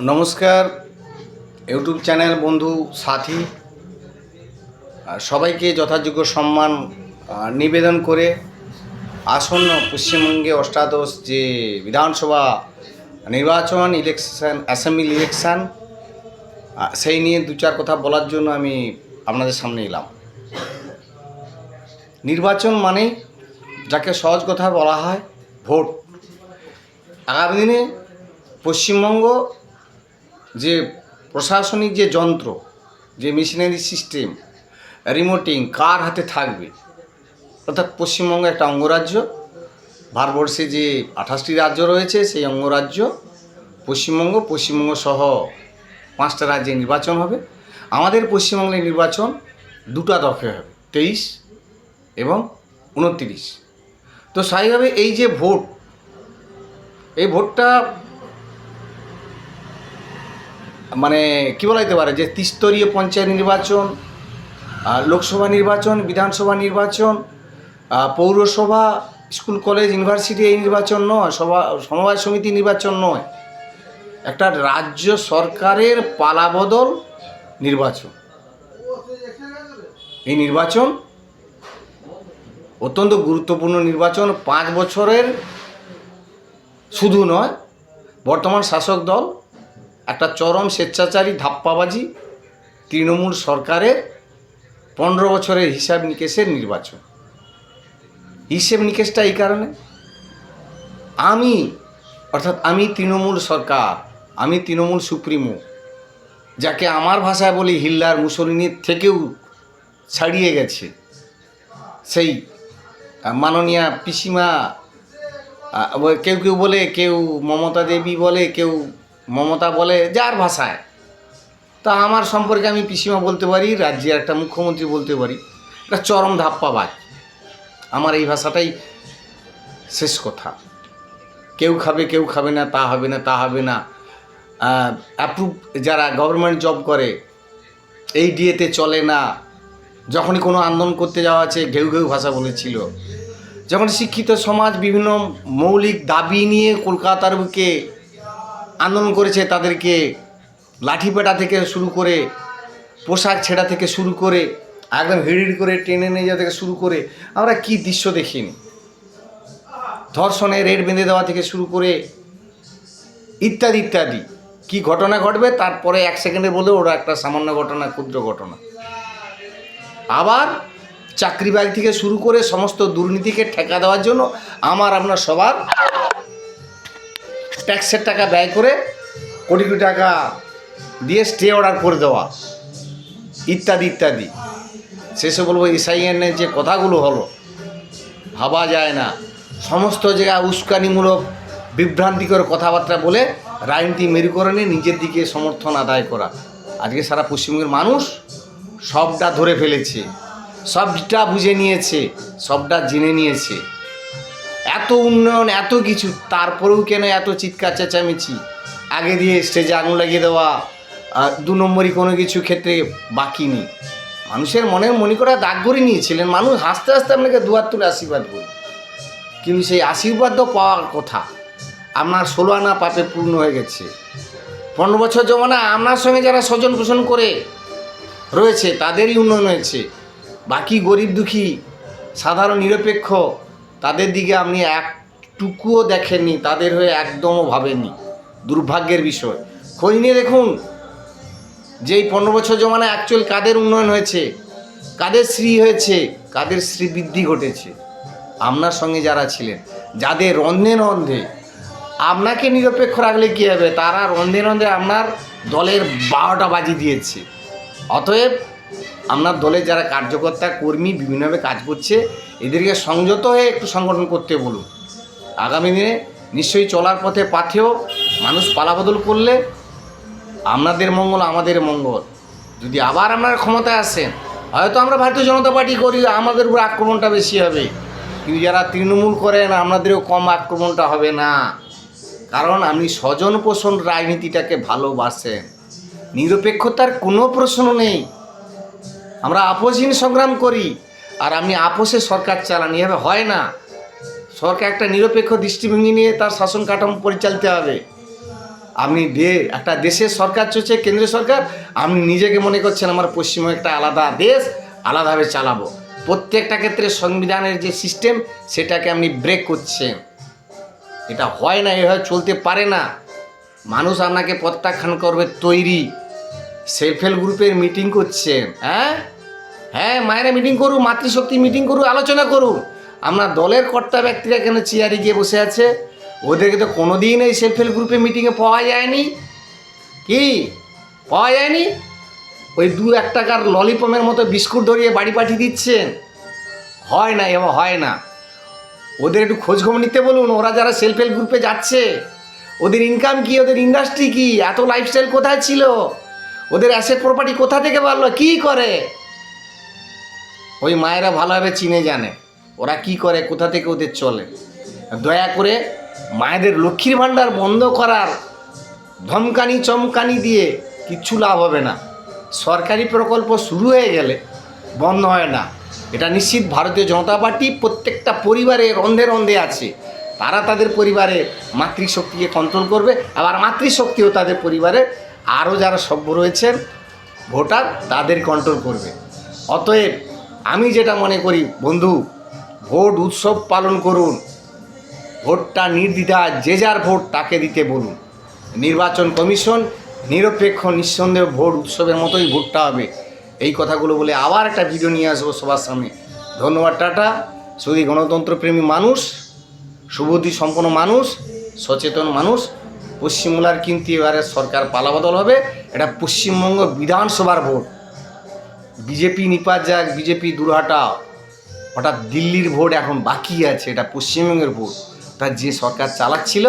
নমস্কার YouTube channel বন্ধু সাথী সবাইকে যথাযোগ্য সম্মান নিবেদন করে আসন্ন পশ্চিমবঙ্গে অষ্টাদশ যে বিধানসভা নির্বাচন ইলেকশন অ্যাসেম্বলি ইলেকশন সেই নিয়ে দু চার কথা বলার জন্য আমি আপনাদের সামনে এলাম। নির্বাচন মানে যাকে সহজ কথা বলা হয় ভোট। আগামী দিনে পশ্চিমবঙ্গ যে প্রশাসনিক যে যন্ত্র, যে মেশিনারি সিস্টেম, রিমোটিং কার হাতে থাকবে, অর্থাৎ পশ্চিমবঙ্গ একটা অঙ্গরাজ্য। ভারতবর্ষে যে 28টি রাজ্য রয়েছে সেই অঙ্গরাজ্য পশ্চিমবঙ্গ সহ 5টা রাজ্যে নির্বাচন হবে। আমাদের পশ্চিমবঙ্গের নির্বাচন দুটা দফে হবে, 23 এবং 29। তো স্বাভাবিকভাবে এই যে ভোট, এই ভোটটা মানে কী বলা যেতে পারে যে ত্রিস্তরীয় পঞ্চায়েত নির্বাচন, লোকসভা নির্বাচন, বিধানসভা নির্বাচন, পৌরসভা, স্কুল কলেজ ইউনিভার্সিটি এই নির্বাচন নয়, সমবায় সমিতি নির্বাচন নয়, একটা রাজ্য সরকারের পালাবদল নির্বাচন। এই নির্বাচন অত্যন্ত গুরুত্বপূর্ণ নির্বাচন। 5 বছরের শুধু নয়, বর্তমান শাসক দল একটা চরম স্বেচ্ছাচারী ধাপ্পাবাজি তৃণমূল সরকারের 15 বছরের হিসাব নিকেশের নির্বাচন। হিসেব নিকেশটা এই কারণে আমি তৃণমূল সরকার, আমি তৃণমূল সুপ্রিমো, যাকে আমার ভাষায় বলি হিটলার মুসোলিনির থেকেও ছাড়িয়ে গেছে সেই মাননীয়া পিসিমা, কেউ কেউ বলে, কেউ মমতা দেবী বলে, কেউ মমতা বলে, যার ভাষায়। তা আমার সম্পর্কে আমি পিসিমা বলতে পারি, রাজ্যের একটা মুখ্যমন্ত্রী বলতে পারি, একটা চরম ধাপ্পাবাজ। আমার এই ভাষাটাই শেষ কথা। কেউ খাবে কেউ খাবে না, তা হবে না তা হবে না, অ্যাপ্রুভ যারা গভর্নমেন্ট জব করে এই ডিএতে চলে না। যখনই কোনো আন্দোলন করতে যাওয়া আছে ঘেউ ঘেউ ভাষা বলেছিল। যখন শিক্ষিত সমাজ বিভিন্ন মৌলিক দাবি নিয়ে কলকাতার বুকে আন্দোলন করেছে, তাদেরকে লাঠিপেটা থেকে শুরু করে, পোশাক ছেঁড়া থেকে শুরু করে, একদম হিড়িড় করে টেনে নিয়ে যাওয়া থেকে শুরু করে আমরা কি দৃশ্য দেখিনি, ধর্ষণে রেড বেঁধে দেওয়া থেকে শুরু করে ইত্যাদি ইত্যাদি, কি ঘটনা ঘটবে তারপরে 1 সেকেন্ডে বলে ওরা একটা সামান্য ঘটনা, ক্ষুদ্র ঘটনা। আবার চাকরি বাকরি থেকে শুরু করে সমস্ত দুর্নীতিকে ঠেকা দেওয়ার জন্য আপনার সবার ট্যাক্সের টাকা ব্যয় করে কোটি কোটি টাকা দিয়ে স্টে অর্ডার করে দেওয়া ইত্যাদি ইত্যাদি। শেষে বলবো এসআইএনের যে কথাগুলো হলো ভাবা যায় না। সমস্ত জায়গায় উস্কানিমূলক বিভ্রান্তিকর কথাবার্তা বলে রাজনীতি মেরুকরণে নিজের দিকে সমর্থন আদায় করা। আজকে সারা পশ্চিমবঙ্গের মানুষ সবটা ধরে ফেলেছে, সবটা বুঝে নিয়েছে, সবটা জেনে নিয়েছে। এত উন্নয়ন, এত কিছু, তারপরেও কেন এত চিৎকার চেঁচামেচি? আগে দিয়ে স্টেজে আগুন লাগিয়ে দেওয়া, 2 নম্বরই কোনো কিছু ক্ষেত্রে বাকি নেই। মানুষের মনের মণিকোঠা দাগ করে নিয়েছিলেন। মানুষ হাসতে হাসতে আপনাকে দুয়ার তুলে আশীর্বাদ করি, কিন্তু সেই আশীর্বাদও পাওয়ার কথা। আপনার 16 আনা পাপে পূর্ণ হয়ে গেছে। 15 বছর জমানা আপনার সঙ্গে যারা স্বজন পোষণ করে রয়েছে তাদেরই উন্নয়ন হয়েছে। বাকি গরিব দুঃখী সাধারণ নিরপেক্ষ তাদের দিকে আপনি একটুকুও দেখেননি, তাদের হয়ে একদমও ভাবেননি। দুর্ভাগ্যের বিষয়। খোঁজ নিয়ে দেখুন যে এই 15 বছর জমানা অ্যাকচুয়াল কাদের উন্নয়ন হয়েছে, কাদের শ্রী হয়েছে, কাদের শ্রীবৃদ্ধি ঘটেছে। আপনার সঙ্গে যারা ছিলেন, যাদের রন্ধে রন্ধে আপনাকে নিরপেক্ষ রাখলে কী হবে, তারা রন্ধে রন্ধে আপনার দলের 12টা বাজি দিয়েছে। অতএব আপনার দলের যারা কার্যকর্তা কর্মী বিভিন্নভাবে কাজ করছে, এদেরকে সংযত হয়ে একটু সংগঠন করতে বলুন। আগামী দিনে নিশ্চয়ই চলার পথে পাথেও মানুষ পালাবদল করলে আপনাদের মঙ্গল, আমাদের মঙ্গল। যদি আবার আপনারা ক্ষমতায় আসেন, হয়তো আমরা ভারতীয় জনতা পার্টি করি, আমাদের উপর আক্রমণটা বেশি হবে, কিন্তু যারা তৃণমূল করেন আপনাদেরও কম আক্রমণটা হবে না। কারণ আপনি স্বজন পোষণ রাজনীতিটাকে ভালোবাসেন। নিরপেক্ষতার কোনো প্রশ্ন নেই। আমরা আপোষহীন সংগ্রাম করি, আর আপনি আপোষে সরকার চালান, এভাবে হয় না। সরকার একটা নিরপেক্ষ দৃষ্টিভঙ্গি নিয়ে তার শাসন কাঠামো পরিচালিত হবে। আপনি একটা দেশের সরকার চলছে, কেন্দ্রীয় সরকার, আপনি নিজেকে মনে করছেন আমার পশ্চিমবঙ্গ একটা আলাদা দেশ, আলাদাভাবে চালাবো। প্রত্যেকটা ক্ষেত্রে সংবিধানের যে সিস্টেম সেটাকে আপনি ব্রেক করছেন। এটা হয় না, এভাবে চলতে পারে না। মানুষ আপনাকে প্রত্যাখ্যান করবে তৈরি। সেলফ হেল্প গ্রুপের মিটিং করছেন, হ্যাঁ মায়েরা মিটিং করুন, মাতৃশক্তি মিটিং করুন, আলোচনা করুন। আপনার দলের কর্তা ব্যক্তিরা কেন চেয়ারে গিয়ে বসে আছে? ওদেরকে তো কোনো দিন এই সেলফ হেল্প গ্রুপে মিটিংয়ে পাওয়া যায়নি। কি পাওয়া যায়নি? ওই 2-1 টাকার ললিপমের মতো বিস্কুট ধরিয়ে বাড়ি পাঠিয়ে দিচ্ছেন। হয় না, এবার হয় না। ওদের একটু খোঁজখবর নিতে বলুন। ওরা যারা সেলফ হেল্প গ্রুপে যাচ্ছে ওদের ইনকাম কি, ওদের ইন্ডাস্ট্রি কি, এত লাইফস্টাইল কোথায় ছিল, ওদের অ্যাসেট প্রপার্টি কোথা থেকে বাড়লো, কী করে? ওই মায়েরা ভালোভাবে চিনে জানে ওরা কি করে, কোথা থেকে ওদের চলে। দয়া করে মায়েদের লক্ষ্মীর ভাণ্ডার বন্ধ করার ধমকানি চমকানি দিয়ে কিচ্ছু লাভ হবে না। সরকারি প্রকল্প শুরু হয়ে গেলে বন্ধ হয় না, এটা নিশ্চিত। ভারতীয় জনতা পার্টি প্রত্যেকটা পরিবারে রন্ধে রন্ধে আছে। তারা তাদের পরিবারে মাতৃশক্তিকে কন্ট্রোল করবে, আবার মাতৃশক্তিও তাদের পরিবারে আরও যারা সভ্য রয়েছেন ভোটার তাদের কন্ট্রোল করবে। অতএব আমি যেটা মনে করি বন্ধু, ভোট উৎসব পালন করুন। ভোটটা নির্দ্বিধায় যে যার ভোট তাকে দিতে বলুন। নির্বাচন কমিশন নিরপেক্ষ নিঃসন্দেহ ভোট উৎসবের মতোই ভোটটা হবে। এই কথাগুলো বলে আবার একটা ভিডিও নিয়ে আসবো সবার সামনে। ধন্যবাদ, টাটা। শুধু গণতন্ত্রপ্রেমী মানুষ, সুবুদ্ধি সম্পন্ন মানুষ, সচেতন মানুষ। পশ্চিমবাংলার কিন্তু এবারে সরকার পালাবদল হবে। এটা পশ্চিমবঙ্গ বিধানসভার ভোট। বিজেপি নিপাত যাক, বিজেপি দূরহাটা, হঠাৎ দিল্লির ভোট এখন বাকি আছে। এটা পশ্চিমবঙ্গের ভোট, অর্থাৎ যে সরকার চালাচ্ছিল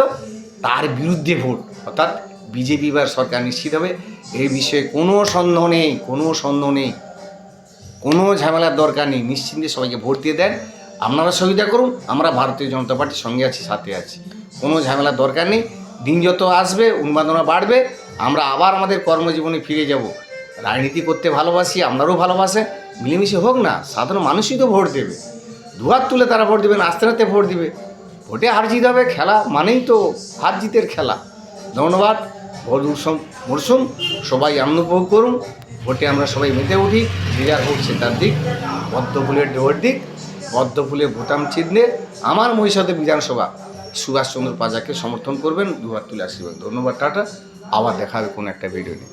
তার বিরুদ্ধে ভোট, অর্থাৎ বিজেপি এবার সরকার নিশ্চিত হবে। এই বিষয়ে কোনো সন্দেহ নেই, কোনো সন্দেহ নেই, কোনো ঝামেলার দরকার নেই। নিশ্চিন্তে সবাইকে ভোট দিয়ে দেন। আপনারা সুবিধা করুন, আমরা ভারতীয় জনতা পার্টির সঙ্গে আছি, সাথে আছি। কোনো ঝামেলার দরকার নেই। দিন যত আসবে উন্মাদনা বাড়বে, আমরা আবার আমাদের কর্মজীবনে ফিরে যাব। রাজনীতি করতে ভালোবাসি, আপনারাও ভালোবাসেন, মিলেমিশে হোক না। সাধারণ মানুষই তো ভোট দেবে, দুহাত তুলে তারা ভোট দেবে, আস্তে আস্তে ভোট দিবে। ভোটে হার জিত হবে, খেলা মানেই তো হার জিতের খেলা। ধন্যবাদ। ভোট মরশুম, সবাই আনন্দ উপভোগ করুন। ভোটে আমরা সবাই মেতে উঠি, যে যার ভোট সে তার দিক, পদ্ম ফুলের ডোর দিক, পদ্ম ফুলে বোতাম চিহ্নে আমার মহিষাদল বিধানসভা সুভাষচন্দ্র পাজাকে সমর্থন করবেন, দুহাত তুলে আশীর্বাদ। ধন্যবাদ, টাটা। আবার দেখা হবে কোনো একটা ভিডিও নিয়ে।